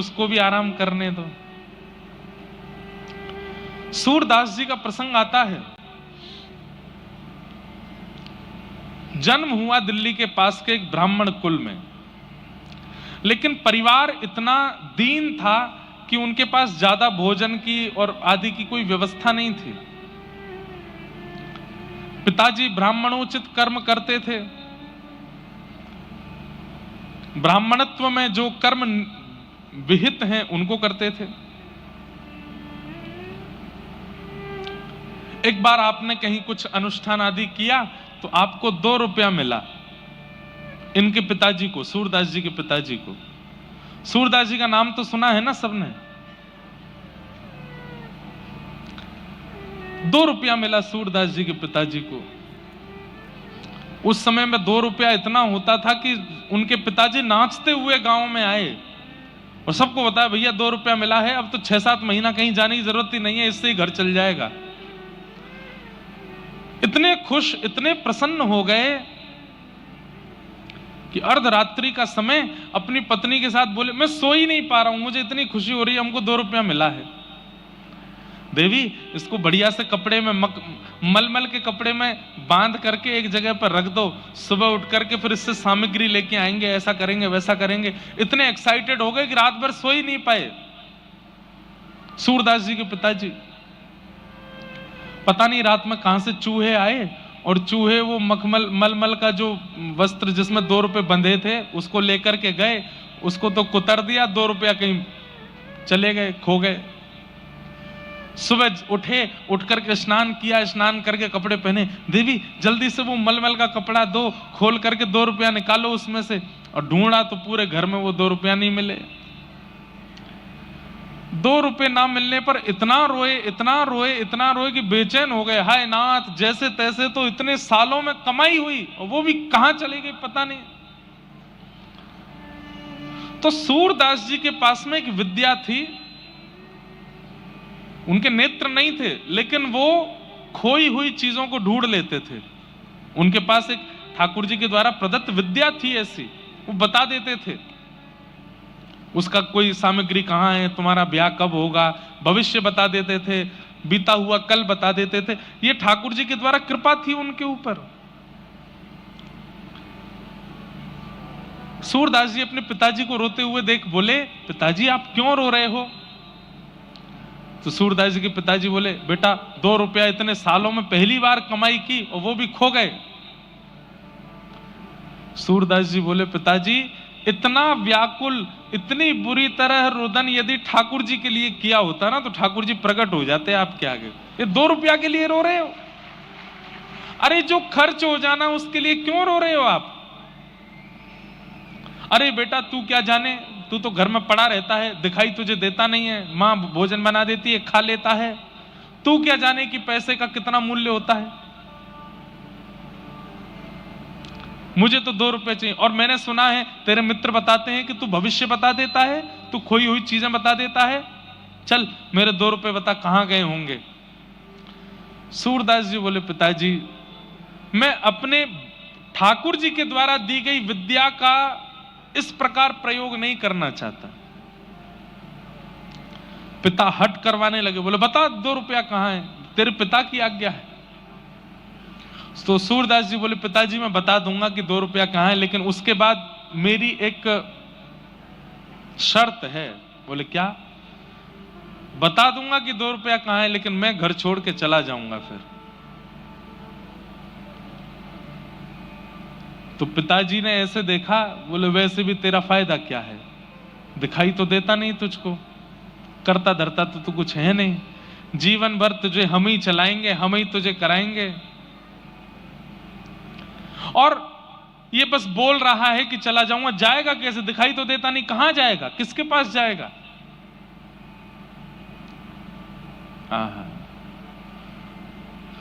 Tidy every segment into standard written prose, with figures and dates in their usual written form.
उसको भी आराम करने दो। सूरदास जी का प्रसंग आता है, जन्म हुआ दिल्ली के पास के एक ब्राह्मण कुल में, लेकिन परिवार इतना दीन था कि उनके पास ज्यादा भोजन की और आदि की कोई व्यवस्था नहीं थी। पिताजी ब्राह्मणोचित कर्म करते थे। ब्राह्मणत्व में जो कर्म विहित हैं उनको करते थे। एक बार आपने कहीं कुछ अनुष्ठान आदि किया तो आपको 2 रुपया मिला। इनके पिताजी को, सूरदास जी के पिताजी को, सूरदास जी का नाम तो सुना है ना सबने। 2 रुपया मिला सूरदास जी के पिताजी को। उस समय में 2 रुपया इतना होता था कि उनके पिताजी नाचते हुए गांव में आए और सबको बताया भैया 2 रुपया मिला है, अब तो 6-7 महीना कहीं जाने की जरूरत ही नहीं है, इससे ही घर चल जाएगा। इतने खुश, इतने प्रसन्न हो गए कि अर्धरात्रि का समय अपनी पत्नी के साथ बोले, मैं सो ही नहीं पा रहा हूं, मुझे इतनी खुशी हो रही है, हमको 2 रुपया मिला है। देवी, इसको बढ़िया से कपड़े में मलमल के कपड़े में बांध करके एक जगह पर रख दो, सुबह उठ करके फिर इससे सामग्री लेके आएंगे, ऐसा करेंगे वैसा करेंगे। इतने एक्साइटेड हो गए कि रात भर सो ही नहीं पाए सूरदास जी के पिताजी। पता नहीं रात में कहां से चूहे आए और चूहे वो मलमल का जो वस्त्र जिसमें 2 रुपए बंधे थे उसको लेकर के गए, उसको तो कुतर दिया, 2 रुपया कहीं चले गए, खो गए। सुबह उठे, उठ करके स्नान किया, स्नान करके कपड़े पहने, देवी जल्दी से वो मलमल का कपड़ा दो, खोल करके 2 रुपया निकालो उसमें से। और ढूंढा तो पूरे घर में वो 2 रुपया नहीं मिले। 2 रुपए ना मिलने पर इतना रोए, इतना रोए, इतना रोए कि बेचैन हो गए। हाय नाथ, जैसे तैसे तो इतने सालों में कमाई हुई और वो भी कहां चली गई पता नहीं। तो सूरदास जी के पास में एक विद्या थी, उनके नेत्र नहीं थे लेकिन वो खोई हुई चीजों को ढूंढ लेते थे। उनके पास एक ठाकुर जी के द्वारा प्रदत्त विद्या थी ऐसी, वो बता देते थे उसका कोई सामग्री कहां है, तुम्हारा ब्याह कब होगा, भविष्य बता देते थे, बीता हुआ कल बता देते थे। ये ठाकुर जी के द्वारा कृपा थी उनके ऊपर। सूरदास जी अपने पिताजी को रोते हुए देख बोले, पिताजी आप क्यों रो रहे हो? तो सूरदास जी के पिताजी बोले, बेटा 2 रुपया इतने सालों में पहली बार कमाई की और वो भी खो गए। सूरदास जी बोले, पिताजी इतना व्याकुल, इतनी बुरी तरह रुदन यदि ठाकुर जी के लिए किया होता ना तो ठाकुर जी प्रकट हो जाते आपके आगे। ये 2 रुपया के लिए रो रहे हो? अरे जो खर्च हो जाना उसके लिए क्यों रो रहे हो आप? अरे बेटा तू क्या जाने, तू तो घर में पड़ा रहता है, दिखाई तुझे देता नहीं है, माँ भोजन बना देती है, खा लेता है, तू क्या जाने कि पैसे का कितना मूल्य होता है। मुझे तो 2 रुपए चाहिए। और मैंने सुना है तेरे मित्र बताते हैं कि तू भविष्य बता देता है, तू खोई हुई चीजें बता देता है, चल मेरे 2 रुपए बता कहां गए होंगे। सूरदास जी बोले, पिताजी मैं अपने ठाकुर जी के द्वारा दी गई विद्या का इस प्रकार प्रयोग नहीं करना चाहता। पिता हट करवाने लगे, बोले बता 2 रुपया कहां है, तेरे पिता की आज्ञा है। तो सूरदास जी बोले, पिताजी मैं बता दूंगा कि 2 रुपया कहां है, लेकिन उसके बाद मेरी एक शर्त है। बोले क्या? बता दूंगा कि 2 रुपया कहां है, लेकिन मैं घर छोड़ के चला जाऊंगा फिर। तो पिताजी ने ऐसे देखा, बोले वैसे भी तेरा फायदा क्या है, दिखाई तो देता नहीं तुझको, करता धरता तो तू कुछ है नहीं, जीवन भर तुझे हम ही चलाएंगे, हम ही तुझे कराएंगे। और ये बस बोल रहा है कि चला जाऊंगा, जाएगा कैसे? दिखाई तो देता नहीं, कहां जाएगा, किसके पास जाएगा?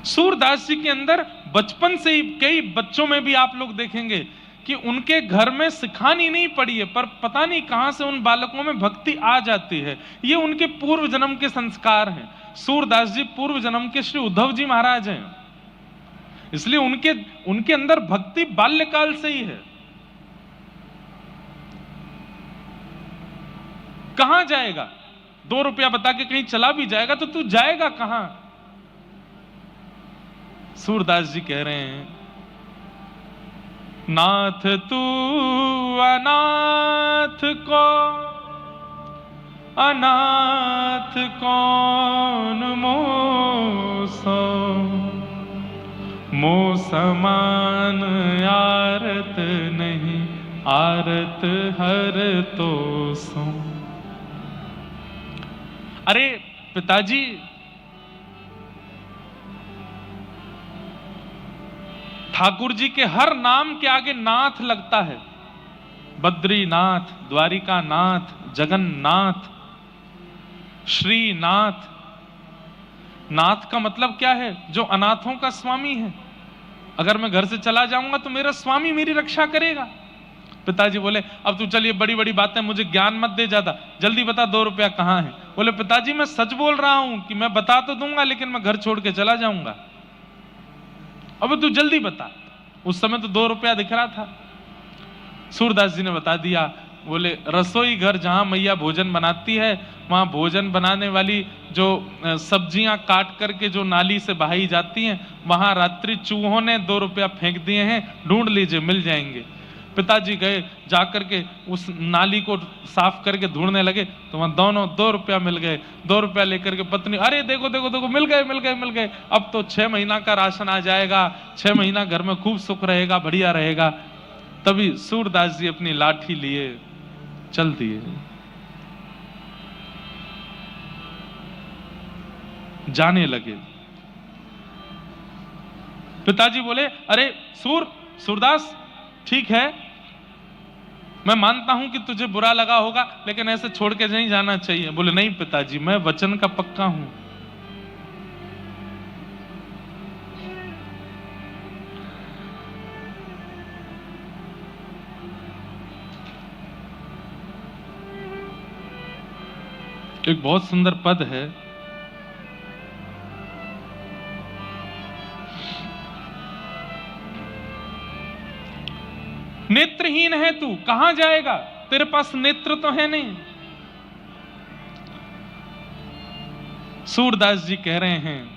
सूरदास जी के अंदर बचपन से ही, कई बच्चों में भी आप लोग देखेंगे कि उनके घर में सिखानी नहीं पड़ी है, पर पता नहीं कहां से उन बालकों में भक्ति आ जाती है। ये उनके पूर्व जन्म के संस्कार हैं। सूरदास जी पूर्व जन्म के श्री उद्धव जी महाराज हैं, इसलिए उनके अंदर भक्ति बाल्यकाल से ही है। कहां जाएगा? 2 रुपया बता के कहीं चला भी जाएगा तो तू जाएगा कहां? सूरदास जी कह रहे हैं, नाथ तू अनाथ को अनाथ कौन मोसो, मो समान आरत नहीं, आरत हर तो सो। अरे पिताजी, ठाकुर जी के हर नाम के आगे नाथ लगता है। बद्रीनाथ, द्वारिकानाथ, जगन्नाथ, श्रीनाथ। नाथ का मतलब क्या है? जो अनाथों का स्वामी है। अगर मैं घर से चला जाऊंगा तो मेरा स्वामी मेरी रक्षा करेगा। पिताजी बोले, अब तू चलिए, बड़ी बड़ी बातें, मुझे ज्ञान मत दे ज्यादा, जल्दी बता 2 रुपया कहां है। बोले, पिताजी मैं सच बोल रहा हूं कि मैं बता तो दूंगा, लेकिन मैं घर छोड़ के चला जाऊंगा। अब तू जल्दी बता। उस समय तो 2 रुपया दिख रहा था। सूरदास जी ने बता दिया। बोले, रसोई घर जहां मैया भोजन बनाती है, वहां भोजन बनाने वाली जो सब्जियां काट करके जो नाली से बहाई जाती हैं, वहां रात्रि चूहों ने 2 रुपया फेंक दिए हैं, ढूंढ लीजिए, मिल जाएंगे। पिताजी गए, जाकर के उस नाली को साफ करके ढूंढने लगे तो वहां दोनों 2 रुपया मिल गए। 2 रुपया लेकर के पत्नी, अरे देखो देखो देखो, मिल गए मिल गए मिल गए, अब तो 6 महीना का राशन आ जाएगा, 6 महीना घर में खूब सुख रहेगा, बढ़िया रहेगा। तभी सूरदास जी अपनी लाठी लिए चल दिए। जाने लगे। पिताजी बोले, अरे सूरदास, ठीक है, मैं मानता हूं कि तुझे बुरा लगा होगा, लेकिन ऐसे छोड़ के नहीं जाना चाहिए। बोले, नहीं पिताजी, मैं वचन का पक्का हूं। एक बहुत सुंदर पद है, नेत्रहीन है तू, कहां जाएगा? तेरे पास नेत्र तो है नहीं। सूरदास जी कह रहे हैं,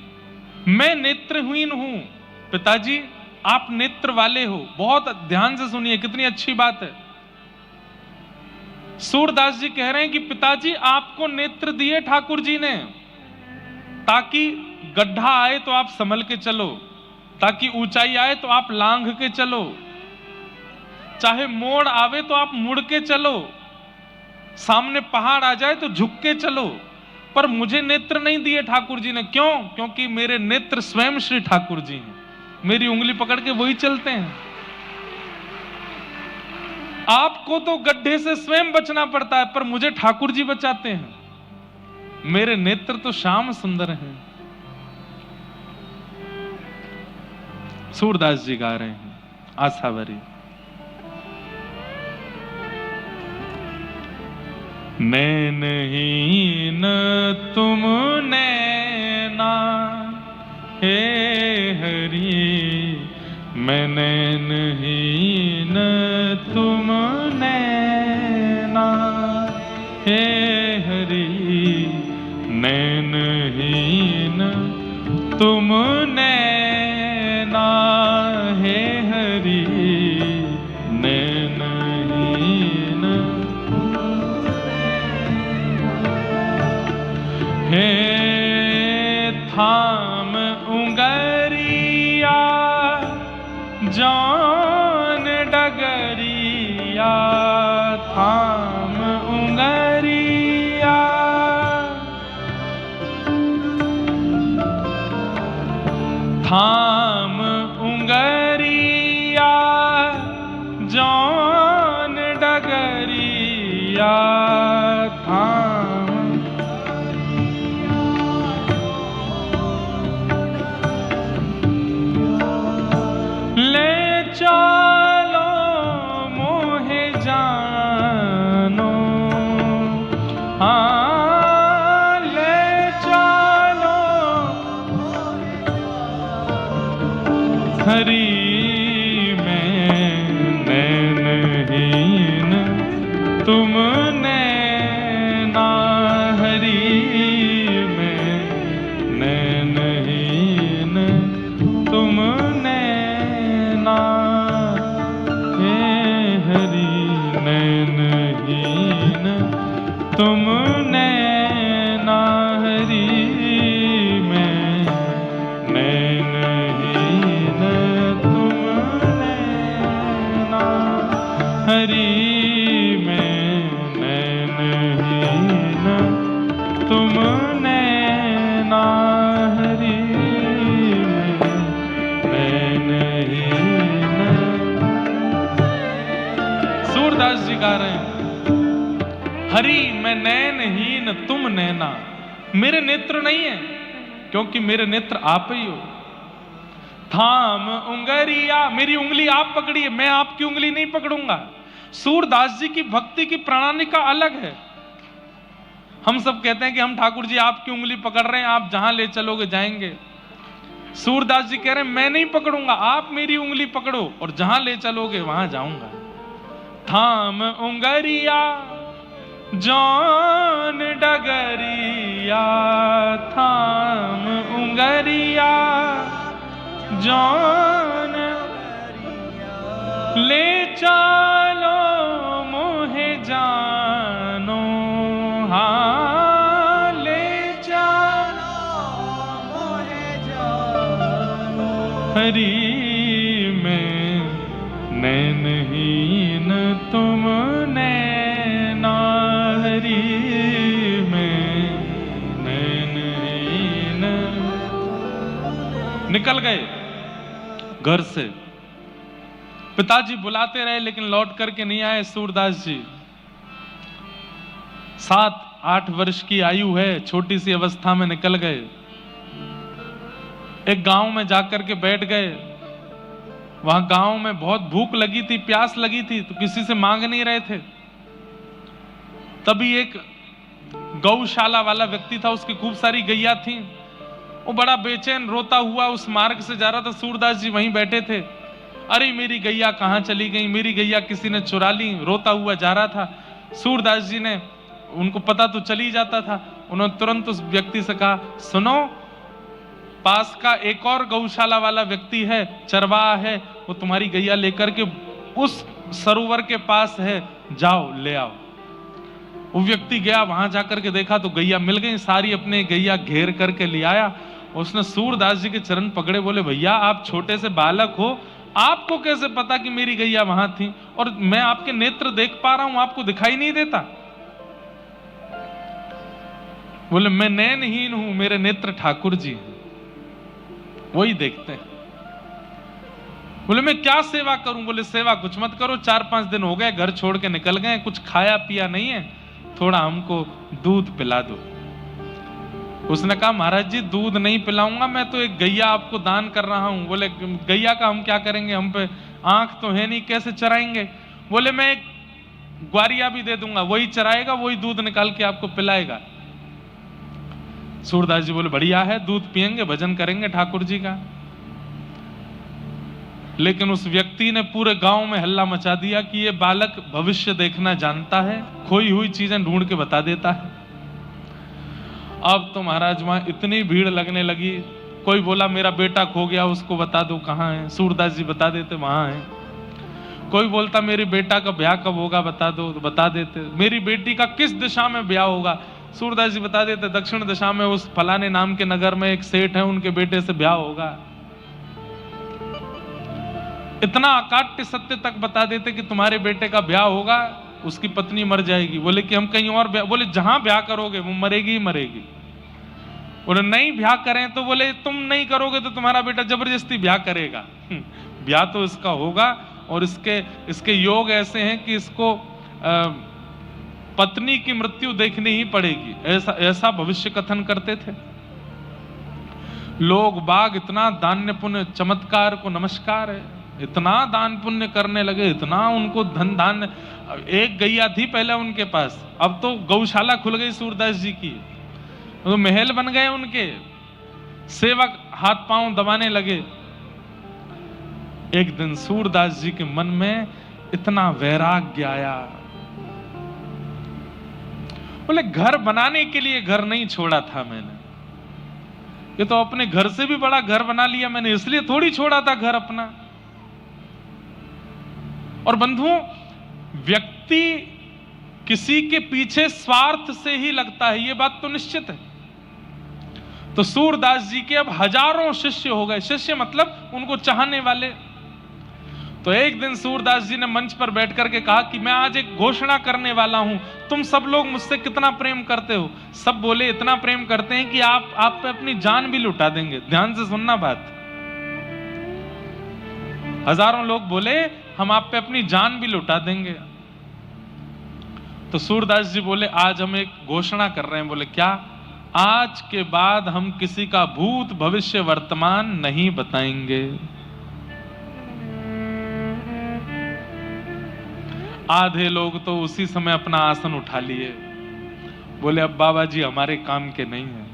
मैं नेत्रहीन हूं। पिताजी, आप नेत्र वाले हो। बहुत ध्यान से सुनिए, कितनी अच्छी बात है। सूरदास जी कह रहे हैं कि पिताजी, आपको नेत्र दिए ठाकुर जी ने, ताकि गड्ढा आए तो आप संभल के चलो, ताकि ऊंचाई आए तो आप लांघ के चलो, चाहे मोड़ आवे तो आप मुड़ के चलो, सामने पहाड़ आ जाए तो झुक के चलो। पर मुझे नेत्र नहीं दिए ठाकुर जी ने। क्यों? क्योंकि मेरे नेत्र स्वयं श्री ठाकुर जी हैं। मेरी उंगली पकड़ के वही चलते हैं। आपको तो गड्ढे से स्वयं बचना पड़ता है, पर मुझे ठाकुर जी बचाते हैं। मेरे नेत्र तो श्याम सुंदर हैं। सूरदास जी गा रहे हैं आशावरी। नैनहीन तुम नैना हे हरि, मैं नैनहीन तुम नैना हे हरि, नैनहीन तुम नैना हे हरि, नैनहीन हे थाम उंगरिया जान डगरिया, थाम उंगरिया थाम उंगरिया जान डगरिया, थाम ले तुमने ना हरी में नैनहीन, तुमने ना हरी में नैनहीन, तुमने ना हरी में नैनहीन। सूरदास जी गा रहे हैं, हरि मैं नैनहीन तुम नैना। मेरे नेत्र नहीं है क्योंकि मेरे नेत्र आप ही हो। थाम उंगरिया, मेरी उंगली आप पकड़िए, मैं आपकी उंगली नहीं पकड़ूंगा। सूरदास जी की भक्ति की प्रणाली का अलग है। हम सब कहते हैं कि हम ठाकुर जी आपकी उंगली पकड़ रहे हैं, आप जहां ले चलोगे जाएंगे। सूरदास जी कह रहे हैं मैं नहीं पकड़ूंगा, आप मेरी उंगली पकड़ो और जहां ले चलोगे वहां जाऊंगा। थाम उंगरिया जौन डगरिया, थाम उंगरिया जौन ले चलो मोहे जानो, हाँ ले चलो मोहे जानो। हरि में नैनहीन तुमने ना हरि में नैनहीन। निकल गए घर से। पिताजी बुलाते रहे लेकिन लौट करके नहीं आए। सूरदास जी 7-8 वर्ष की आयु है, छोटी सी अवस्था में निकल गए। एक गांव में जाकर के बैठ गए। वहां गांव में बहुत भूख लगी थी, प्यास लगी थी, तो किसी से मांग नहीं रहे थे। तभी एक गौशाला वाला व्यक्ति था, उसकी खूब सारी गैया थी। वो बड़ा बेचैन रोता हुआ उस मार्ग से जा रहा था। सूरदास जी वहीं बैठे थे। अरे मेरी गैया कहां चली गई, मेरी गैया किसी ने चुरा ली। रोता हुआ जा रहा था। सूरदास जी ने, उनको पता तो चली जाता था, उन्होंने तुरंत उस व्यक्ति से कहा, सुनो पास का एक और गौशाला वाला व्यक्ति है, चरवाहा है, वो तुम्हारी गैया लेकर के उस सरोवर के पास है, जाओ ले आओ। वो व्यक्ति गया, वहां जाकर के देखा तो गैया मिल गई सारी, अपने गैया घेर करके ले आया। उसने सूरदास जी के चरण पकड़े, बोले भैया आप छोटे से बालक हो, आपको कैसे पता कि मेरी गैया वहां थी, और मैं आपके नेत्र देख पा रहा हूं, आपको दिखाई नहीं देता? बोले मैं नैनहीन हूं, मेरे नेत्र ठाकुर जी हैं, वही देखते हैं। बोले मैं क्या सेवा करूं? बोले सेवा कुछ मत करो, 4-5 दिन हो गए घर छोड़ के निकल गए, कुछ खाया पिया नहीं है, थोड़ा हमको दूध पिला दो। उसने कहा महाराज जी दूध नहीं पिलाऊंगा, मैं तो एक गैया आपको दान कर रहा हूं। बोले गैया का हम क्या करेंगे, हम पे आंख तो है नहीं, कैसे चराएंगे? बोले मैं एक ग्वारिया भी दे दूंगा, वही चराएगा, वही दूध निकाल के आपको पिलाएगा। सूरदास जी बोले बढ़िया है, दूध पिएंगे, भजन करेंगे ठाकुर जी का। लेकिन उस व्यक्ति ने पूरे गांव में हल्ला मचा दिया कि ये बालक भविष्य देखना जानता है, खोई हुई चीजें ढूंढ के बता देता है। अब तो महाराज वहां इतनी भीड़ लगने लगी। कोई बोला मेरा बेटा खो गया, उसको बता दो कहाँ है, सूरदास जी बता देते वहां है। कोई बोलता मेरी बेटा का ब्याह कब होगा बता दो, तो बता देते। मेरी बेटी का किस दिशा में ब्याह होगा, सूरदास जी बता देते, दक्षिण दिशा में उस फलाने नाम के नगर में एक सेठ है, उनके बेटे से ब्याह होगा। इतना अकाट्य सत्य तक बता देते कि तुम्हारे बेटे का ब्याह होगा, उसकी पत्नी मर जाएगी। बोले कि हम कहीं और ब्याह, बोले जहां ब्याह करोगे वो मरेगी ही मरेगी। बोले नहीं ब्याह करें तो बोले तुम नहीं करोगे तो तुम्हारा बेटा जबरदस्ती ब्याह करेगा। ब्याह तो इसका होगा, और इसके योग ऐसे हैं कि इसको पत्नी की मृत्यु देखनी ही पड़ेगी, ऐसा भविष्य कथन करते थे लोग बाग। इतना दान्य पुण्य, चमत्कार को नमस्कार है, इतना दान पुण्य करने लगे, इतना उनको धन धान। एक गैया थी पहले उनके पास, अब तो गौशाला खुल गई सूरदास जी की, तो महल बन गए उनके, सेवक हाथ पांव दबाने लगे। एक दिन सूरदास जी के मन में इतना वैराग्य आया, बोले घर बनाने के लिए घर नहीं छोड़ा था मैंने, ये तो अपने घर से भी बड़ा घर बना लिया मैंने, इसलिए थोड़ी छोड़ा था घर अपना। और बंधुओं, व्यक्ति किसी के पीछे स्वार्थ से ही लगता है, ये बात तो निश्चित है। तो सूरदास जी के अब हजारों शिष्य हो गए, शिष्य मतलब उनको चाहने वाले। तो एक दिन सूरदास जी ने मंच पर बैठ करके कहा कि मैं आज एक घोषणा करने वाला हूं, तुम सब लोग मुझसे कितना प्रेम करते हो। सब बोले इतना प्रेम करते हैं कि आप पे अपनी जान भी लुटा देंगे। ध्यान से सुनना बात। हजारों लोग बोले हम आप पे अपनी जान भी लुटा देंगे। तो सूरदास जी बोले आज हम एक घोषणा कर रहे हैं। बोले क्या? आज के बाद हम किसी का भूत भविष्य वर्तमान नहीं बताएंगे। आधे लोग तो उसी समय अपना आसन उठा लिए। बोले अब बाबा जी हमारे काम के नहीं है,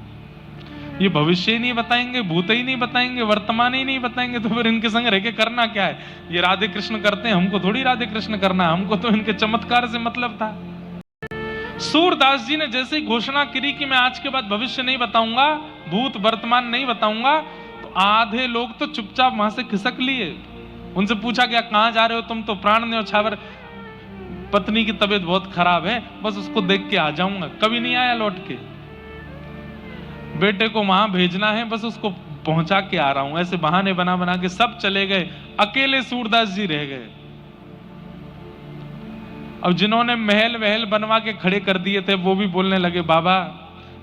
ये भविष्य ही नहीं बताएंगे, भूत ही नहीं बताएंगे, वर्तमान ही नहीं बताएंगे, तो फिर इनके संग रह के करना क्या है? ये राधे कृष्ण करते हैं, हमको थोड़ी राधे कृष्ण करना, हमको तो इनके चमत्कार से मतलब था। सूरदास जी ने जैसे ही घोषणा करी कि मैं आज के बाद भविष्य नहीं बताऊंगा, भूत वर्तमान नहीं बताऊंगा, तो आधे लोग तो चुपचाप वहां से खिसक लिए। उनसे पूछा गया कहां जा रहे हो तुम? तो प्राण न्योछावर, पत्नी की तबीयत बहुत खराब है, बस उसको देख के आ जाऊंगा। कभी नहीं आया लौट के। बेटे को वहां भेजना है, बस उसको पहुंचा के आ रहा हूं। ऐसे बहाने बना बना के सब चले गए, अकेले सूरदास जी रह गए। अब जिन्होंने महल वहल बनवा के खड़े कर दिए थे वो भी बोलने लगे बाबा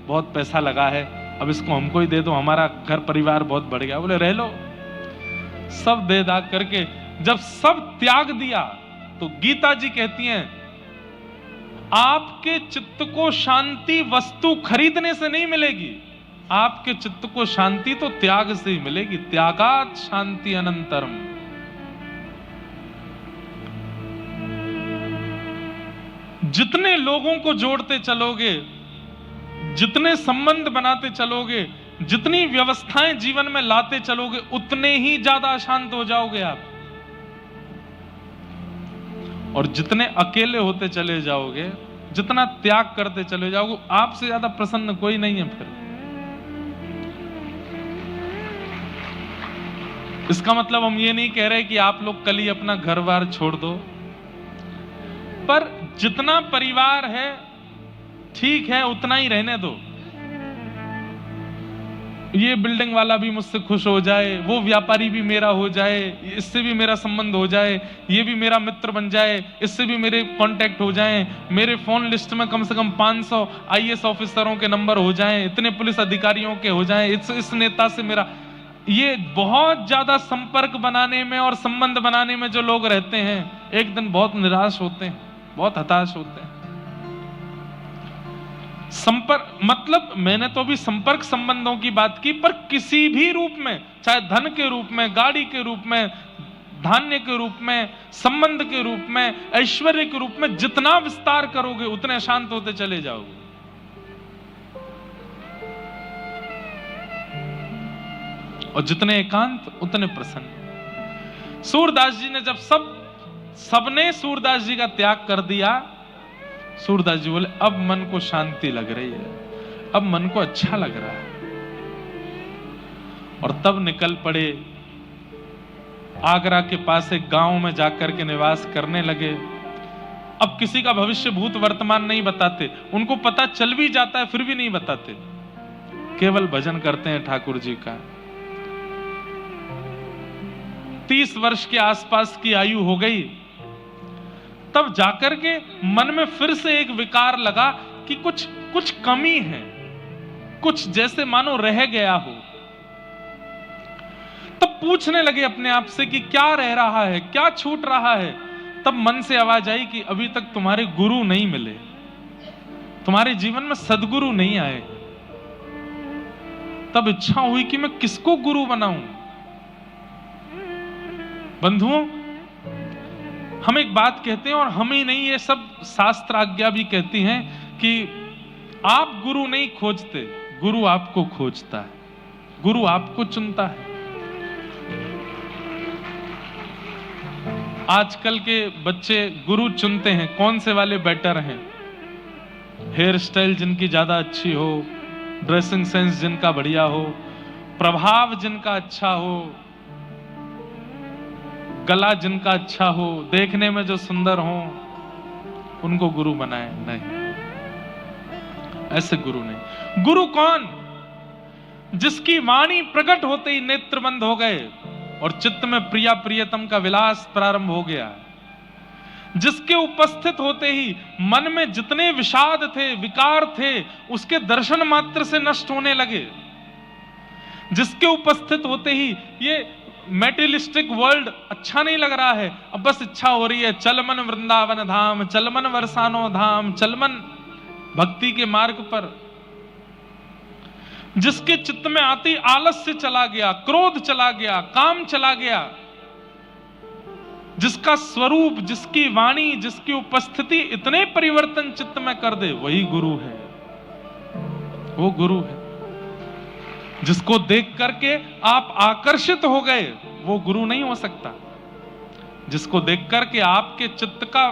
बहुत पैसा लगा है, अब इसको हमको ही दे दो, हमारा घर परिवार बहुत बढ़ गया। बोले रह लो। सब दे दाग करके जब सब त्याग दिया तो गीता जी कहती हैं आपके चित्त को शांति वस्तु खरीदने से नहीं मिलेगी, आपके चित्त को शांति तो त्याग से ही मिलेगी। त्यागात शांति अनंतरम। जितने लोगों को जोड़ते चलोगे, जितने संबंध बनाते चलोगे, जितनी व्यवस्थाएं जीवन में लाते चलोगे, उतने ही ज्यादा अशांत हो जाओगे आप। और जितने अकेले होते चले जाओगे, जितना त्याग करते चले जाओगे, आपसे ज्यादा प्रसन्न कोई नहीं है फिर। इसका मतलब हम ये नहीं कह रहे कि आप लोग कल ही अपना घर बार छोड़ दो, पर जितना परिवार है ठीक है, उतना ही रहने दो। ये बिल्डिंग वाला भी मुझसे खुश हो जाए, वो व्यापारी भी मेरा हो जाए, इससे भी मेरा संबंध हो जाए, ये भी मेरा मित्र बन जाए, इससे भी मेरे कांटेक्ट हो जाएं, मेरे फोन लिस्ट में कम से कम 500 आईएएस ऑफिसरों के नंबर हो जाएं, इतने पुलिस अधिकारियों के हो जाएं, इस नेता से मेरा। ये बहुत ज्यादा संपर्क बनाने में और संबंध बनाने में जो लोग रहते हैं, एक दिन बहुत निराश होते हैं, बहुत हताश होते हैं। संपर्क मतलब मैंने तो अभी संपर्क संबंधों की बात की, पर किसी भी रूप में, चाहे धन के रूप में, गाड़ी के रूप में, धान्य के रूप में, संबंध के रूप में, ऐश्वर्य के रूप में, जितना विस्तार करोगे उतने अशांत होते चले जाओगे। और जितने एकांत उतने प्रसन्न। सूरदास जी ने जब सबने सूरदास जी का त्याग कर दिया, सूरदास जी बोले अब मन को शांति लग रही है, अब मन को अच्छा लग रहा है। और तब निकल पड़े, आगरा के पास एक गांव में जाकर के निवास करने लगे। अब किसी का भविष्य भूत वर्तमान नहीं बताते, उनको पता चल भी जाता है फिर भी नहीं बताते, केवल भजन करते हैं ठाकुर जी का। 30 वर्ष के आसपास की आयु हो गई, तब जाकर के मन में फिर से एक विकार लगा कि कुछ कमी है, कुछ जैसे मानो रह गया हो। तब पूछने लगे अपने आप से कि क्या रह रहा है, क्या छूट रहा है। तब मन से आवाज आई कि अभी तक तुम्हारे गुरु नहीं मिले, तुम्हारे जीवन में सदगुरु नहीं आए। तब इच्छा हुई कि मैं किसको गुरु बनाऊं। बंधुओं, हम एक बात कहते हैं, और हम ही नहीं, ये सब शास्त्र आज्ञा भी कहती हैं कि आप गुरु नहीं खोजते, गुरु आपको खोजता है, गुरु आपको चुनता है। आजकल के बच्चे गुरु चुनते हैं, कौन से वाले बेटर हैं, हेयर स्टाइल जिनकी ज्यादा अच्छी हो, ड्रेसिंग सेंस जिनका बढ़िया हो, प्रभाव जिनका अच्छा हो, गला जिनका अच्छा हो, देखने में जो सुंदर हो, उनको गुरु बनाए? नहीं, ऐसे गुरु नहीं। गुरु कौन? जिसकी वाणी प्रकट होते ही नेत्र बंद हो गए और चित्त में प्रिया प्रियतम का विलास प्रारंभ हो गया। जिसके उपस्थित होते ही मन में जितने विषाद थे, विकार थे, उसके दर्शन मात्र से नष्ट होने लगे। जिसके उपस्थित होते ही ये मेटेरियलिस्टिक वर्ल्ड अच्छा नहीं लग रहा है, अब बस इच्छा हो रही है चल मन वृंदावन धाम, चल मन वरसानो धाम, चल मन भक्ति के मार्ग पर। जिसके चित्त में आती आलस्य चला गया, क्रोध चला गया, काम चला गया, जिसका स्वरूप, जिसकी वाणी, जिसकी उपस्थिति इतने परिवर्तन चित्त में कर दे, वही गुरु है। वो गुरु है। जिसको देख करके आप आकर्षित हो गए, वो गुरु नहीं हो सकता। जिसको देख करके आपके चित्त का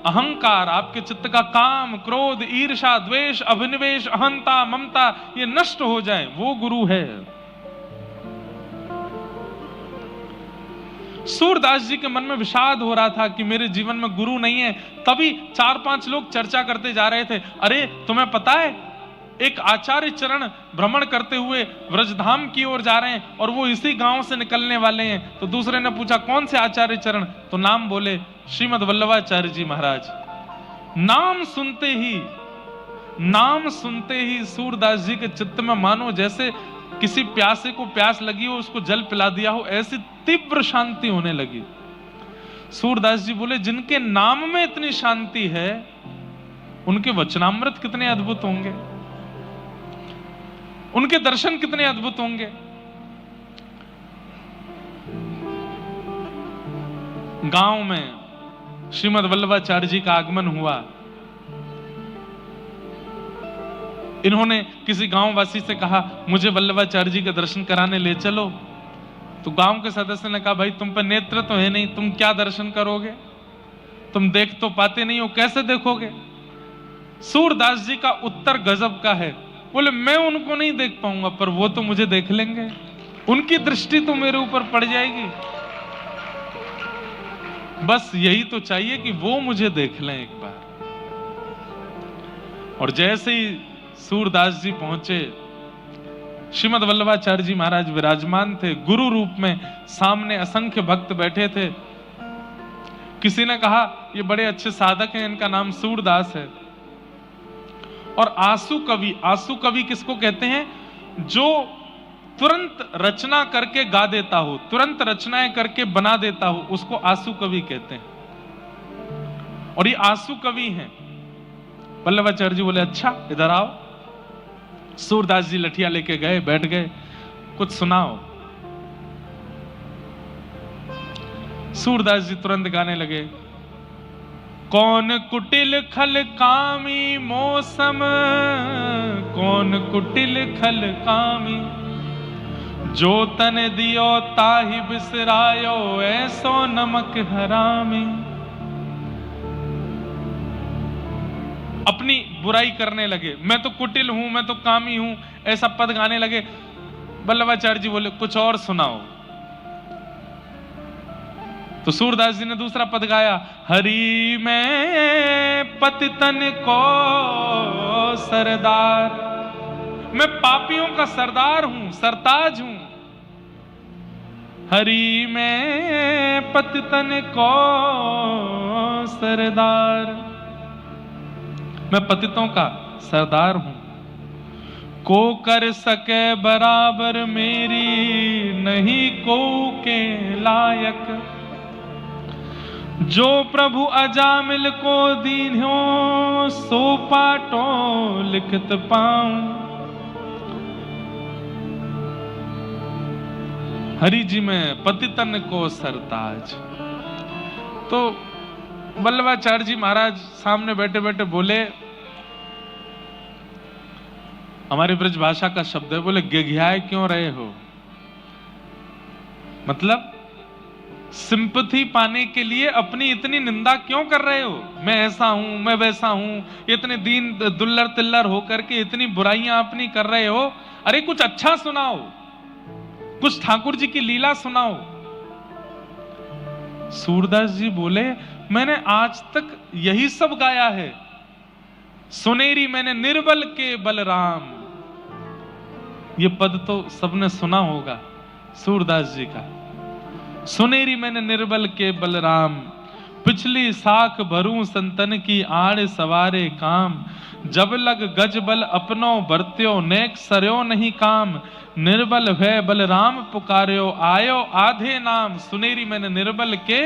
अहंकार, आपके चित्त का काम, क्रोध, ईर्ष्या, द्वेष, अभिनिवेश, अहंता, ममता ये नष्ट हो जाए, वो गुरु है। सूरदास जी के मन में विषाद हो रहा था कि मेरे जीवन में गुरु नहीं है। तभी 4-5 लोग चर्चा करते जा रहे थे, अरे तुम्हें पता है एक आचार्य चरण भ्रमण करते हुए व्रजधाम की ओर जा रहे हैं और वो इसी गांव से निकलने वाले हैं। तो दूसरे ने पूछा कौन से आचार्य चरण? तो नाम बोले श्रीमद वल्लभाचार्य जी महाराज। नाम सुनते ही सूरदास जी के चित्त में मानो जैसे किसी प्यासे को प्यास लगी हो, उसको जल पिला दिया हो, ऐसी तीव्र शांति होने लगी। सूरदास जी बोले जिनके नाम में इतनी शांति है, उनके वचनामृत कितने अद्भुत होंगे, उनके दर्शन कितने अद्भुत होंगे। गांव में श्रीमद वल्लभाचार्य जी का आगमन हुआ। इन्होंने किसी गांववासी से कहा मुझे वल्लभाचार्य जी के दर्शन कराने ले चलो। तो गांव के सदस्य ने कहा भाई तुम पर नेत्र तो है नहीं, तुम क्या दर्शन करोगे, तुम देख तो पाते नहीं हो, कैसे देखोगे। सूरदास जी का उत्तर गजब का है। बोले मैं उनको नहीं देख पाऊंगा, पर वो तो मुझे देख लेंगे, उनकी दृष्टि तो मेरे ऊपर पड़ जाएगी। बस यही तो चाहिए कि वो मुझे देख लें एक बार। और जैसे ही सूरदास जी पहुंचे, श्रीमद वल्लभाचार्य जी महाराज विराजमान थे गुरु रूप में, सामने असंख्य भक्त बैठे थे। किसी ने कहा ये बड़े अच्छे साधक हैं, इनका नाम सूरदास है। और आंसू कवि किसको कहते हैं? जो तुरंत रचना करके गा देता हो, तुरंत रचनाएं करके बना देता हो, उसको आंसू कवि कहते हैं। और ये आंसू कवि हैं। वल्लभाचार्य जी बोले अच्छा इधर आओ। सूरदास जी लठिया लेके गए, बैठ गए, कुछ सुनाओ। सूरदास जी तुरंत गाने लगे। कौन कुटिल खल कामी मौसम, कौन कुटिल खल कामी, जो तन दियो ताहि बिसरायो, ऐसो नमक हरामी। अपनी बुराई करने लगे, मैं तो कुटिल हूं, मैं तो कामी हूं, ऐसा पद गाने लगे। वल्लभाचार्य जी बोले कुछ और सुनाओ। तो सूरदास जी ने दूसरा पद गाया। हरि मैं पतितन को सरदार, मैं पापियों का सरदार हूं, सरताज हूं। हरि मैं पतितन को सरदार, मैं पतितों का सरदार हूं। को कर सके बराबर मेरी, नहीं को के लायक। जो प्रभु अजामिल को दीन्हो, सो पाटो लिखत पाऊं। हरि जी में पतितन को सरताज। तो वल्लभाचार्य जी महाराज सामने बैठे बैठे बोले, हमारी ब्रज भाषा का शब्द है, बोले गिघियाए क्यों रहे हो? मतलब सिंपैथी पाने के लिए अपनी इतनी निंदा क्यों कर रहे हो? मैं ऐसा हूं, मैं वैसा हूं, इतने दीन दुल्लर तिल्लर होकर के इतनी बुराइयां अपनी कर रहे हो। अरे कुछ अच्छा सुनाओ, कुछ ठाकुर जी की लीला सुनाओ। सूरदास जी बोले मैंने आज तक यही सब गाया है। सुनेरी मैंने निर्बल के बलराम, ये पद तो सबने सुना होगा सूरदास जी का। सुनेरी मैंने निर्बल के बलराम, पिछली साख भरूं संतन की आड़ सवारे काम। जब लग गज बल अपनो बरत्यो नेक सरयो नहीं काम। निर्बल भय बलराम पुकार्यो आयो आधे नाम। सुनेरी मैंने निर्बल के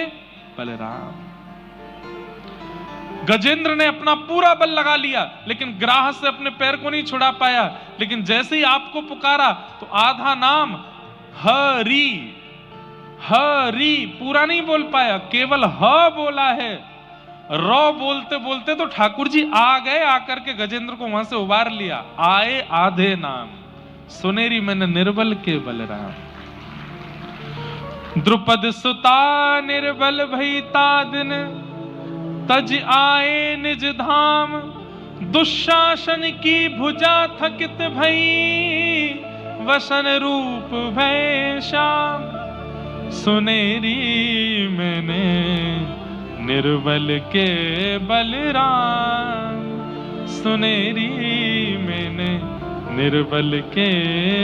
बलराम। गजेंद्र ने अपना पूरा बल लगा लिया लेकिन ग्राह से अपने पैर को नहीं छुड़ा पाया। लेकिन जैसे ही आपको पुकारा तो आधा नाम हरि, हरि पूरा नहीं बोल पाया, केवल ह बोला है। रौ बोलते बोलते तो ठाकुर जी आ गए, आकर के गजेंद्र को वहां से उबार लिया। आए आधे नाम, सुनेरी मैंने निर्बल के बलराम। द्रुपद सुता निर्बल भईता दिन, तज आए निज धाम। दुशासन की भुजा थकित भई, वसन रूप भय श्याम। सुनेरी मैंने निर्बल के बलराम। सुनेरी मैंने निर्बल के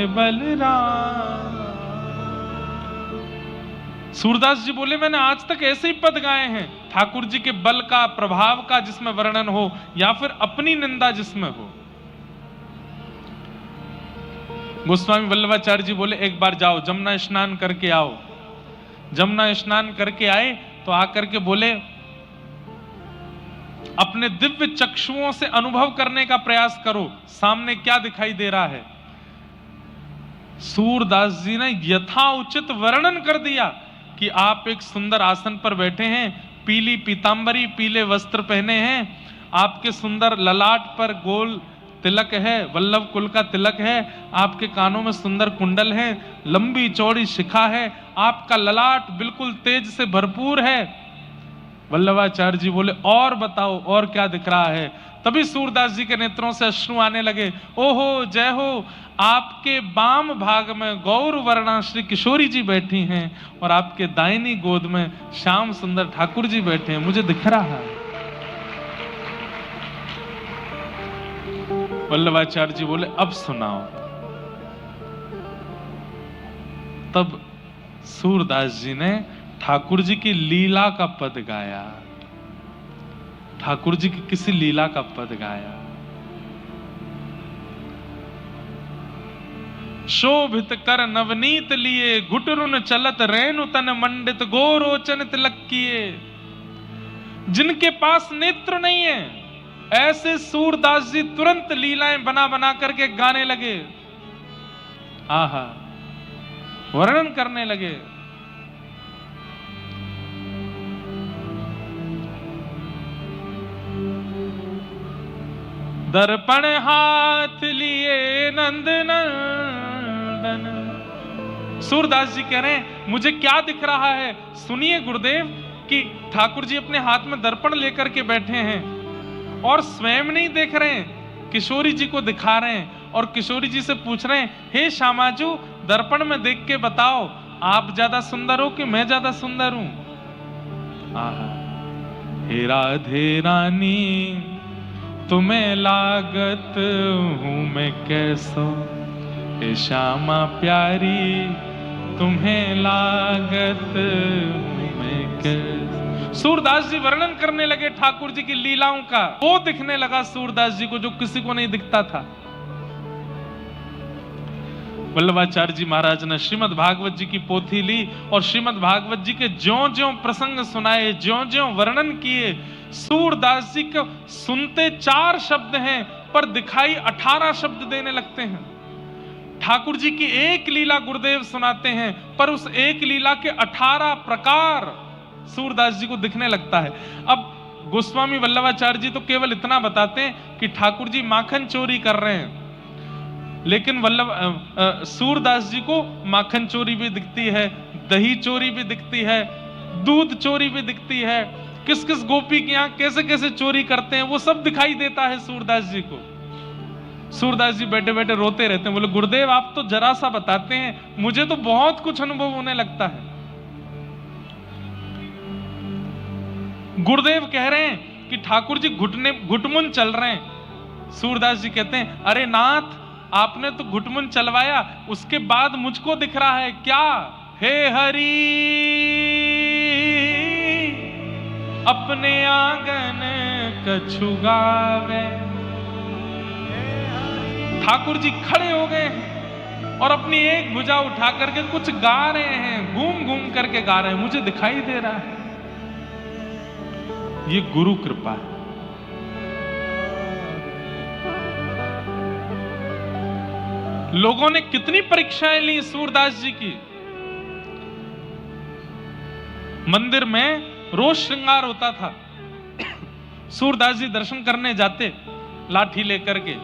बलराम। सूरदास जी बोले मैंने आज तक ऐसे ही पद गाए हैं, ठाकुर जी के बल का, प्रभाव का जिसमें वर्णन हो या फिर अपनी निंदा जिसमें हो। गोस्वामी वल्लभाचार्य जी बोले एक बार जाओ जमुना स्नान करके आओ। जमुना स्नान करके आए तो आकर के बोले अपने दिव्य चक्षुओं से अनुभव करने का प्रयास करो, सामने क्या दिखाई दे रहा है। सूरदास जी ने यथाउचित वर्णन कर दिया कि आप एक सुंदर आसन पर बैठे हैं, पीली पीतांबरी, पीले वस्त्र पहने हैं, आपके सुंदर ललाट पर गोल तिलक है, वल्लभ कुल का तिलक है, आपके कानों में सुंदर कुंडल है, लंबी चौड़ी शिखा है, आपका ललाट बिल्कुल तेज से भरपूर है। वल्लभाचार्य जी बोले और बताओ और क्या दिख रहा है। तभी सूरदास जी के नेत्रों से अश्रु आने लगे। ओहो जय हो, आपके बाम भाग में गौर वर्णा श्री किशोरी जी बैठी हैं और आपके दाहिनी गोद में श्याम सुंदर ठाकुर जी बैठे हैं, मुझे दिख रहा है। वल्लभाचार्य जी बोले अब सुनाओ। तब सूरदास जी ने ठाकुर जी की लीला का पद गाया, ठाकुर जी की किसी लीला का पद गाया। शोभित कर नवनीत लिए, घुटरुन चलत रेणु तन मंडित, गोरोचन तिलक किए। जिनके पास नेत्र नहीं है ऐसे सूरदास जी तुरंत लीलाएं बना बना करके गाने लगे, आहा वर्णन करने लगे। दर्पण हाथ लिए नंद नंदन। सूरदास जी कह रहे हैं मुझे क्या दिख रहा है, सुनिए गुरुदेव कि ठाकुर जी अपने हाथ में दर्पण लेकर के बैठे हैं और स्वयं नहीं देख रहे हैं, किशोरी जी को दिखा रहे हैं और किशोरी जी से पूछ रहे हैं हे श्यामाजू दर्पण में देख के बताओ आप ज्यादा सुंदर हो कि मैं ज्यादा सुंदर हूं। आहा हे राधे रानी तुम्हें लागत हूं मैं कैसो, हे श्यामा प्यारी तुम्हें लागत हूं मैं कैसो। सूरदास जी वर्णन करने लगे ठाकुर जी की लीलाओं का। वो दिखने लगा सूरदास जी को जो किसी को नहीं दिखता था। वल्लभाचार्य जी महाराज ने श्रीमद् भागवत जी की पोथी ली और श्रीमद् भागवत जी के ज्यों-ज्यों प्रसंग सुनाए, ज्यों-ज्यों वर्णन किए। सूरदास जी को सुनते 4 शब्द हैं पर दिखाई 18 शब्द देने लगते हैं। ठाकुर जी की एक लीला गुरुदेव सुनाते हैं पर उस एक लीला के 18 प्रकार सूरदास जी को दिखने लगता है। अब गोस्वामी वल्लभाचार्य जी तो केवल इतना बताते हैं कि ठाकुर जी माखन चोरी कर रहे हैं, लेकिन सूरदास जी को माखन चोरी भी दिखती है, दही चोरी भी दिखती है, दूध चोरी भी दिखती है, किस किस गोपी के यहाँ कैसे कैसे चोरी करते हैं वो सब दिखाई देता है सूरदास जी को। सूरदास जी बैठे बैठे रोते रहते हैं, बोले गुरुदेव आप तो जरा सा बताते हैं, मुझे तो बहुत कुछ अनुभव होने लगता है। गुरुदेव कह रहे हैं कि ठाकुर जी घुटमुन चल रहे हैं। सूरदास जी कहते हैं, अरे नाथ, आपने तो घुटमुन चलवाया, उसके बाद मुझको दिख रहा है क्या? हे हरि अपने आंगन कछु गावे। ठाकुर जी खड़े हो गए हैं और अपनी एक भुजा उठा करके कुछ गा रहे हैं, घूम घूम करके गा रहे हैं, मुझे दिखाई दे रहा है। ये गुरु कृपा है। लोगों ने कितनी परीक्षाएं ली सूरदास जी की। मंदिर में रोज श्रृंगार होता था। सूरदास जी दर्शन करने जाते लाठी लेकर के।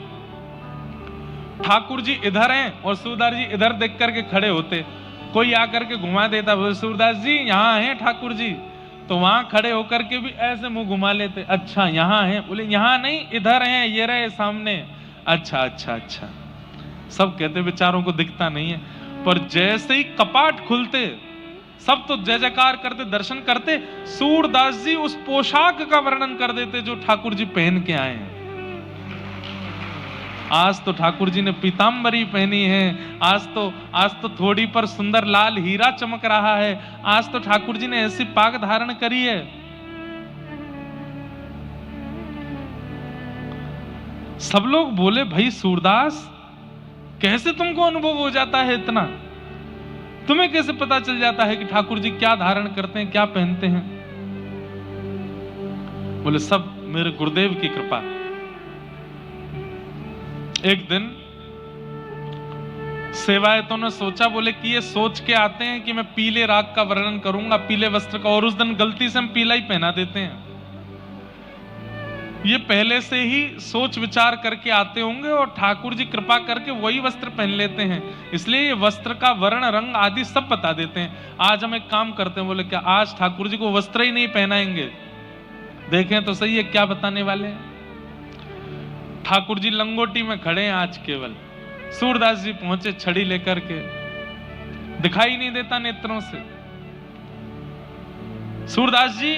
ठाकुर जी इधर हैं और सूरदास जी इधर देख करके खड़े होते। कोई आकर के घुमा देता, बोले सूरदास जी यहाँ हैं ठाकुर जी, तो वहां खड़े होकर के भी ऐसे मुंह घुमा लेते। अच्छा यहाँ हैं? बोले यहाँ नहीं, इधर हैं, ये रहे सामने। अच्छा अच्छा अच्छा। सब कहते बेचारों को दिखता नहीं है। पर जैसे ही कपाट खुलते सब तो जय जयकार करते, दर्शन करते। सूरदास जी उस पोशाक का वर्णन कर देते जो ठाकुर जी पहन के आए हैं। आज तो ठाकुर जी ने पीतांबरी पहनी है, आज तो थोड़ी पर सुंदर लाल हीरा चमक रहा है, आज तो ठाकुर जी ने ऐसी पाग धारण करी है। सब लोग बोले, भाई सूरदास, कैसे तुमको अनुभव हो जाता है इतना? तुम्हें कैसे पता चल जाता है कि ठाकुर जी क्या धारण करते हैं, क्या पहनते हैं? बोले सब मेरे गुरुदेव की कृपा। एक दिन सेवायतों ने सोचा, बोले कि ये सोच के आते हैं कि मैं पीले राग का वर्णन करूंगा, पीले वस्त्र का, और उस दिन गलती से हम पीला ही पहना देते हैं। ये पहले से ही सोच विचार करके आते होंगे और ठाकुर जी कृपा करके वही वस्त्र पहन लेते हैं, इसलिए ये वस्त्र का वर्ण रंग आदि सब बता देते हैं। आज हम एक काम करते हैं, बोले क्या आज ठाकुर जी को वस्त्र ही नहीं पहनाएंगे? देखें तो सही है क्या बताने वाले हैं। ठाकुर जी लंगोटी में खड़े हैं आज केवल। सूरदास जी पहुंचे छड़ी लेकर के, दिखाई नहीं देता नेत्रों से। सूरदास जी,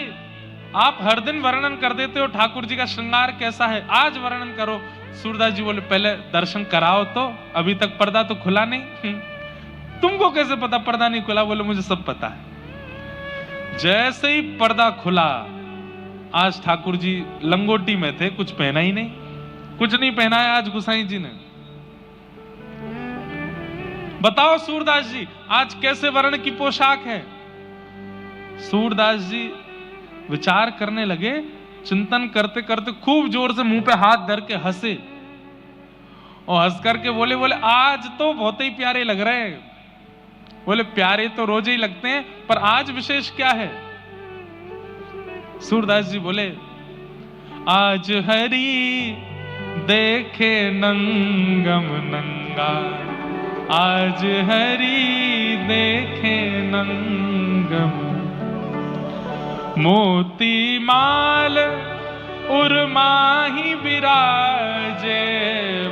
आप हर दिन वर्णन कर देते हो ठाकुर जी का श्रृंगार कैसा है, आज वर्णन करो। सूरदास जी बोले, पहले दर्शन कराओ तो, अभी तक पर्दा तो खुला नहीं। तुमको कैसे पता पर्दा नहीं खुला? बोले मुझे सब पता है। जैसे ही पर्दा खुला, आज ठाकुर जी लंगोटी में थे, कुछ पहना ही नहीं, कुछ नहीं पहना है आज गुसाई जी ने। बताओ सूरदास जी, आज कैसे वर्ण की पोशाक है? सूरदास जी विचार करने लगे, चिंतन करते करते खूब जोर से मुंह पे हाथ धर के हंसे और हंस करके बोले आज तो बहुत ही प्यारे लग रहे हैं। बोले प्यारे तो रोज ही लगते हैं, पर आज विशेष क्या है? सूरदास जी बोले, आज हरि देखे नंगम नंगा, आज हरि देखे नंगम, मोती माल उर्माही विराजे,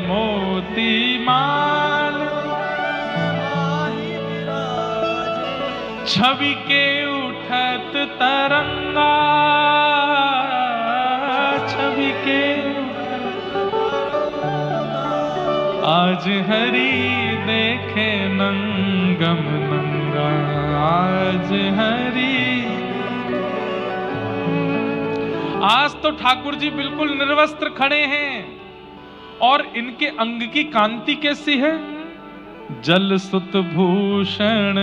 मोती माल छवि के उठत तरंगा, छवि के आज हरि देखे नंगम नंगा, आज हरि। आज तो ठाकुर जी बिल्कुल निर्वस्त्र खड़े हैं और इनके अंग की कांति कैसी है? जल सुत भूषण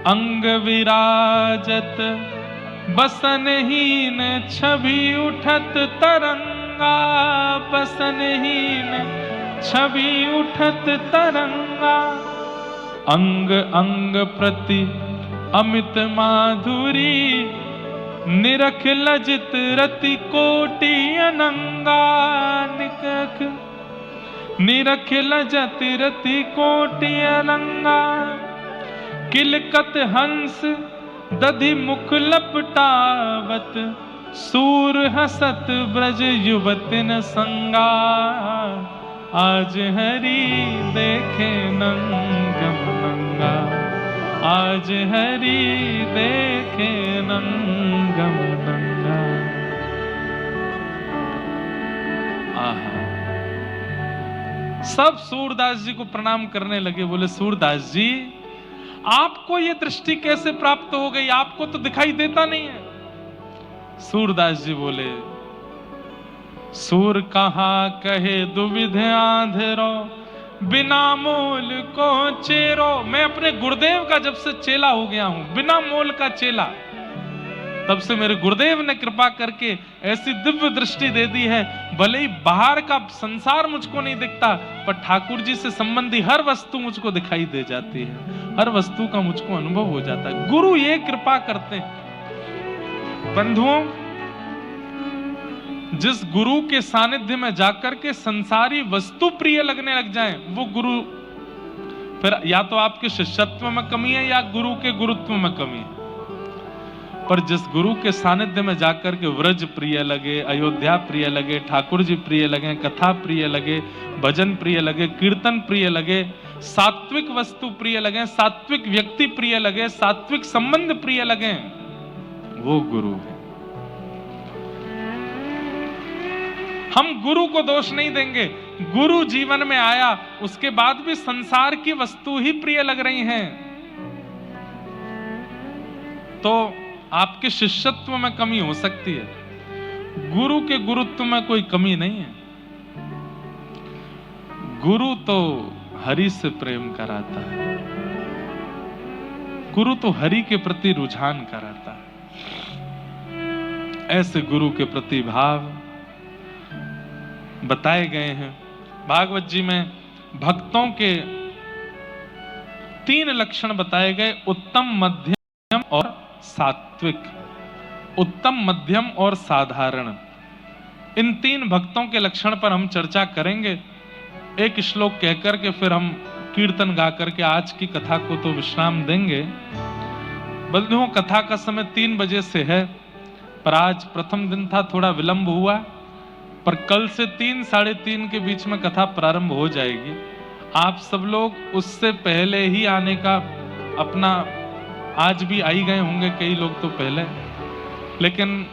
अंग विराजत, बसनहीन छवि उठत तरंगा, बसनहीन छवि उठत तरंगा, अंग अंग प्रति अमित माधुरी, निरख लजित रति कोटि अनंगा, निरख लजत रति कोटि अनंगा, किलकत हंस दधि मुख लपटावत, सूर हसत ब्रज युवतिन संगा, आज हरि देखे नंगम नंगा, आज हरि देखे नंगम नंगा। आहा। सब सूरदास जी को प्रणाम करने लगे, बोले सूरदास जी आपको ये दृष्टि कैसे प्राप्त हो गई, आपको तो दिखाई देता नहीं है। सूरदास जी बोले, सूर कहाँ कहे दुविध आंधेरो, बिना मोल को चेरो। मैं अपने गुरुदेव का जब से चेला हो गया हूं, बिना मोल का चेला, तब से मेरे गुरुदेव ने कृपा करके ऐसी दिव्य दृष्टि दे दी है। भले ही बाहर का संसार मुझको नहीं दिखता, पर ठाकुर जी से संबंधी हर वस्तु मुझको दिखाई दे जाती है, हर वस्तु का मुझको अनुभव हो जाता है। गुरु ये कृपा करते हैं। बंधुओं, जिस गुरु के सानिध्य में जाकर के संसारी वस्तु प्रिय लगने लग जाएं, वो गुरु फिर या तो आपके शिष्यत्व में कमी है या गुरु के गुरुत्व में कमी है। पर जिस गुरु के सानिध्य में जाकर के व्रज प्रिय लगे, अयोध्या प्रिय लगे, ठाकुर जी प्रिय लगे, कथा प्रिय लगे, भजन प्रिय लगे, कीर्तन प्रिय लगे, सात्विक वस्तु प्रिय लगे, सात्विक व्यक्ति प्रिय लगे, सात्विक संबंध प्रिय लगे, वो गुरु है। हम गुरु को दोष नहीं देंगे। गुरु जीवन में आया, उसके बाद भी संसार की वस्तु ही प्रिय लग रही हैं, तो आपके शिष्यत्व में कमी हो सकती है। गुरु के गुरुत्व में कोई कमी नहीं है। गुरु तो हरि से प्रेम कराता है, गुरु तो हरि के प्रति रुझान कराता है। ऐसे गुरु के प्रति भाव बताए गए हैं भागवत जी में। भक्तों के 3 लक्षण बताए गए, उत्तम, मध्यम और सात्विक। उत्तम, मध्यम और साधारण, इन 3 भक्तों के लक्षण पर हम चर्चा करेंगे। एक श्लोक कहकर के फिर हम कीर्तन गा करके आज की कथा को तो विश्राम देंगे। बंधुओं, कथा का समय 3 बजे से है, पर आज प्रथम दिन था, थोड़ा विलंब हुआ, पर कल से 3, 3:30 के बीच में कथा प्रारंभ हो जाएगी। आप सब लोग उससे पहले ही आने का अपना, आज भी आई गए होंगे कई लोग तो पहले, लेकिन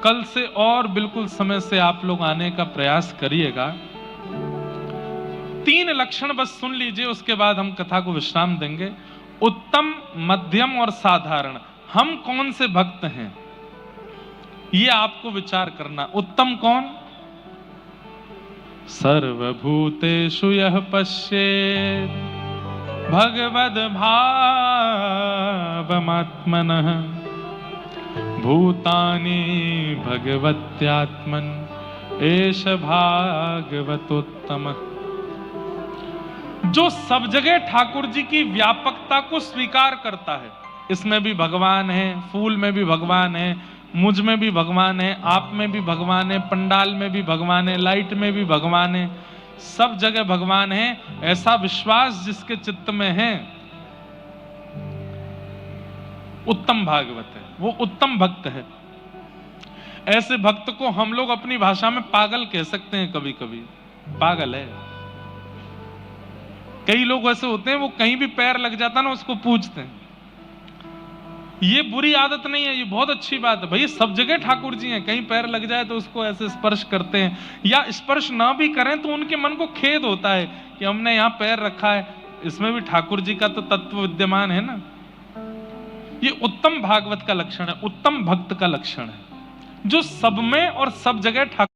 कल से और बिल्कुल समय से आप लोग आने का प्रयास करिएगा। 3 लक्षण बस सुन लीजिए, उसके बाद हम कथा को विश्राम देंगे। उत्तम, मध्यम और साधारण। हम कौन से भक्त हैं, ये आपको विचार करना। उत्तम कौन? सर्वभूतेषु यः पश्येत् भगवद् भावमात्मनः भूतानि भगवत्यात्मन् एष भागवतोत्तमः। जो सब जगह ठाकुर जी की व्यापकता को स्वीकार करता है, इसमें भी भगवान है, फूल में भी भगवान है, मुझ में भी भगवान है, आप में भी भगवान है, पंडाल में भी भगवान है, लाइट में भी भगवान है, सब जगह भगवान है, ऐसा विश्वास जिसके चित्त में है, उत्तम भागवत है, वो उत्तम भक्त है। ऐसे भक्त को हम लोग अपनी भाषा में पागल कह सकते हैं, कभी कभी पागल है। कई लोग ऐसे होते हैं, वो कहीं भी पैर लग जाता ना उसको पूजते हैं। ये बुरी आदत नहीं है, ये बहुत अच्छी बात है। भैया सब जगह ठाकुर जी हैं, कहीं पैर लग जाए तो उसको ऐसे स्पर्श करते हैं, या स्पर्श ना भी करें तो उनके मन को खेद होता है कि हमने यहाँ पैर रखा है, इसमें भी ठाकुर जी का तो तत्व विद्यमान है ना। ये उत्तम भागवत का लक्षण है, उत्तम भक्त का लक्षण है, जो सब में और सब जगह ठाकुर